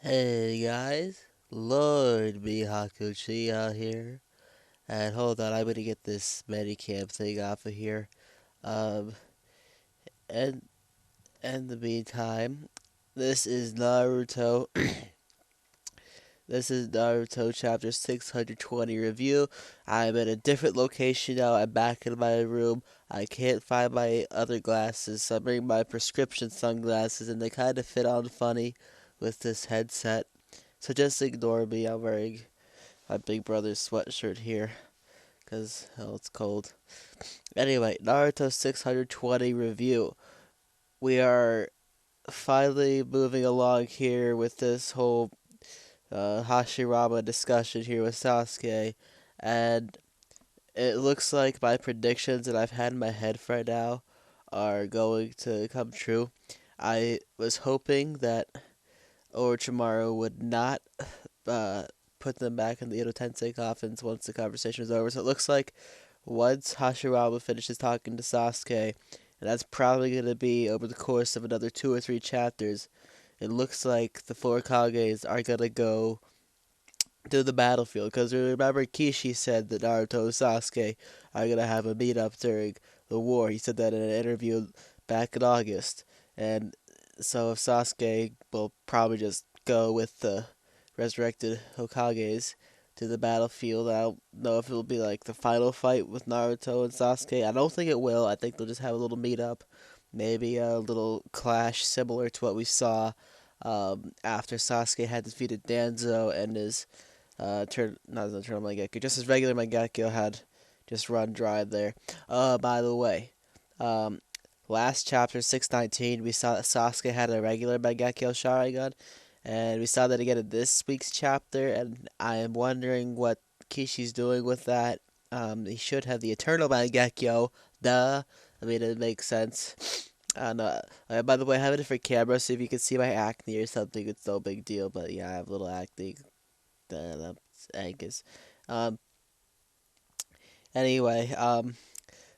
Hey guys, LordMihawkUchiha here. And hold on, I'm gonna get this Medicam thing off of here. Um, and in the meantime, this is Naruto. This is Naruto chapter 620 review. I'm in a different location now. I'm back in my room. I can't find my other glasses, so I'm bringing my prescription sunglasses, and they kind of fit on funny with this headset. So just ignore me. I'm wearing my big brother's sweatshirt here because, hell, it's cold. Anyway, Naruto 620 review. We are finally moving along here with this whole Hashirama discussion here with Sasuke, and it looks like my predictions that I've had in my head for now are going to come true. I was hoping that Orochimaru would not uh, put them back in the Edo Tensei coffins once the conversation was over. So it looks like once Hashirama finishes talking to Sasuke, and that's probably going to be over the course of another 2 or 3 chapters, it looks like the four Kages are going to go to the battlefield. Because remember, Kishi said that Naruto and Sasuke are going to have a meetup during the war. He said that in an interview back in August. And so if Sasuke will probably just go with the resurrected Hokages to the battlefield. I don't know if it will be like the final fight with Naruto and Sasuke. I don't think it will. I think they'll just have a little meet up, maybe a little clash similar to what we saw after Sasuke had defeated Danzo and his not his Eternal Mangekyo, just his regular Mangekyo had just run dry there. By the way, um, last chapter 619, we saw that Sasuke had a regular Mangekyo Sharingan, and we saw that again in this week's chapter, and I am wondering what Kishi's doing with that. He should have the Eternal Mangekyo, duh. I mean, it makes sense. And by the way, I have a different camera, so if you can see my acne or something, it's no big deal. But yeah, I have a little acne. That's Angus. Um, anyway,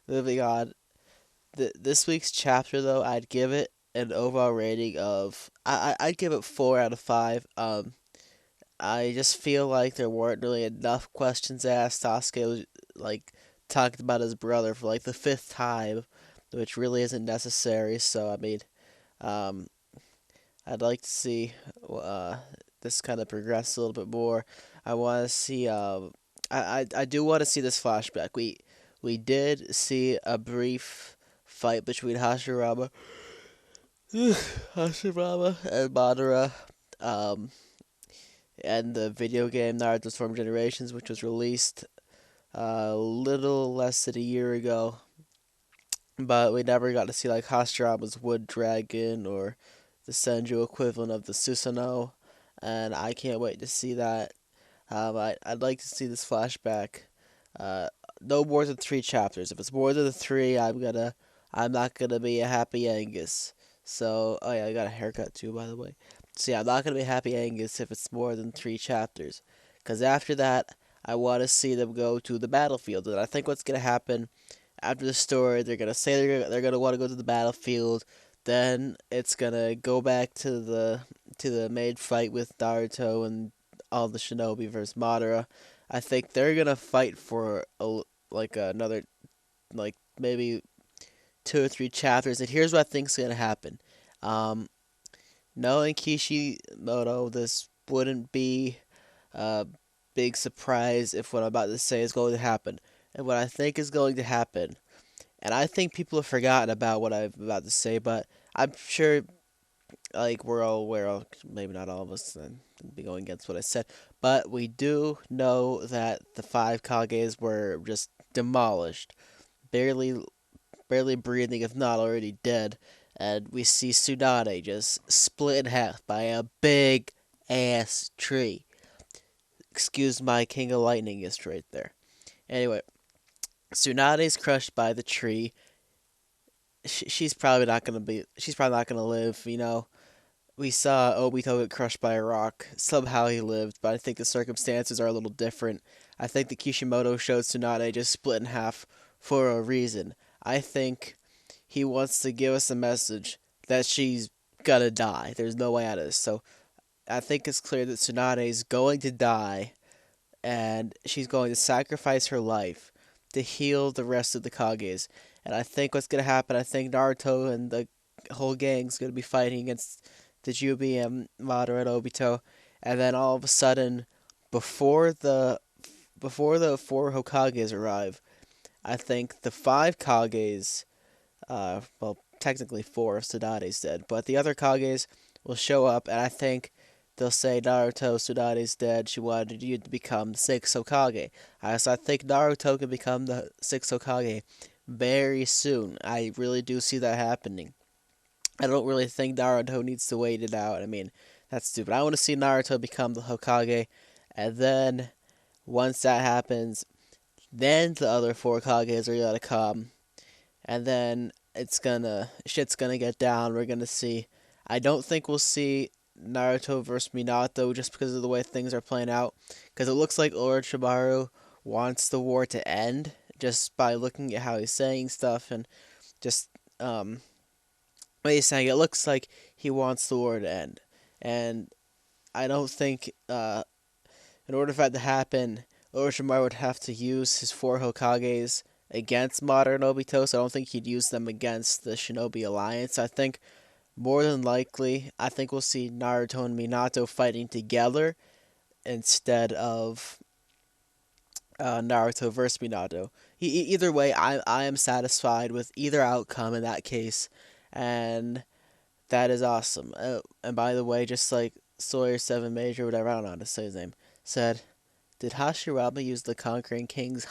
moving on. This week's chapter, though, I'd give it an overall rating of I'd give it 4 out of 5. I just feel like there weren't really enough questions asked. Sasuke was like talking about his brother for like the fifth time, which really isn't necessary. So I mean, um, I'd like to see this kind of progress a little bit more. I want to see. I do want to see this flashback. We did see a brief fight between Hashirama and Madara, um, and the video game Naruto's Form Generations, which was released a little less than a year ago. But we never got to see like Hashirama's Wood Dragon or the Senju equivalent of the Susanoo, and I can't wait to see that. I'd like to see this flashback. Uh, no more than 3 chapters. If it's more than 3, I'm not gonna be a happy Angus. So, oh yeah, I got a haircut too, by the way. So yeah, I'm not gonna be happy Angus if it's more than 3 chapters, because after that, I want to see them go to the battlefield, and I think what's gonna happen after the story, they're gonna say they're gonna want to go to the battlefield. Then it's gonna go back to the main fight with Naruto and all the Shinobi versus Madara. I think they're gonna fight for like another like maybe 2 or 3 chapters. And here's what I think's gonna happen. Um, Knowing Kishimoto, this wouldn't be a big surprise if what I'm about to say is going to happen. And what I think is going to happen, and I think people have forgotten about what I'm about to say, but I'm sure like we're all aware of, maybe not all of us, and be going against what I said, but we do know that the 5 Kages were just demolished, barely, barely breathing, if not already dead, and we see Tsunade just split in half by a big ass tree. Excuse my King of Lightning ist right there. Anyway, Tsunade's crushed by the tree. She's probably not gonna be. She's probably not gonna live. You know, we saw Obito get crushed by a rock. Somehow he lived, but I think the circumstances are a little different. I think that Kishimoto showed Tsunade just split in half for a reason. I think he wants to give us a message that she's gonna die. There's no way out of this. So I think it's clear that Tsunade is going to die, and she's going to sacrifice her life to heal the rest of the Kages. And I think what's going to happen, I think Naruto and the whole gang's going to be fighting against the Jubi and Madara and Obito, and then all of a sudden, before the four Hokages arrive, I think the five Kages, well, technically four if Tsunade's dead, but the other Kages will show up, and I think they'll say, Naruto, Tsunade's dead, she wanted you to become the sixth Hokage. So I think Naruto can become the sixth Hokage very soon. I really do see that happening. I don't really think Naruto needs to wait it out. I mean, that's stupid. I want to see Naruto become the Hokage, and then once that happens, then the other four Kages are gonna come, and then shit's gonna get down. We're gonna see. I don't think we'll see Naruto versus Minato just because of the way things are playing out. Because it looks like Lord Shibaru wants the war to end just by looking at how he's saying stuff and just what he's saying. It looks like he wants the war to end, and I don't think in order for that to happen, Orochimaru would have to use his four Hokages against modern Obito, so I don't think he'd use them against the Shinobi Alliance. I think more than likely, I think we'll see Naruto and Minato fighting together instead of Naruto versus Minato. Either way, I am satisfied with either outcome in that case, and that is awesome. And by the way, just like Sawyer 7 Major, whatever, I don't know how to say his name, said, did Hashirama use the Conquering King's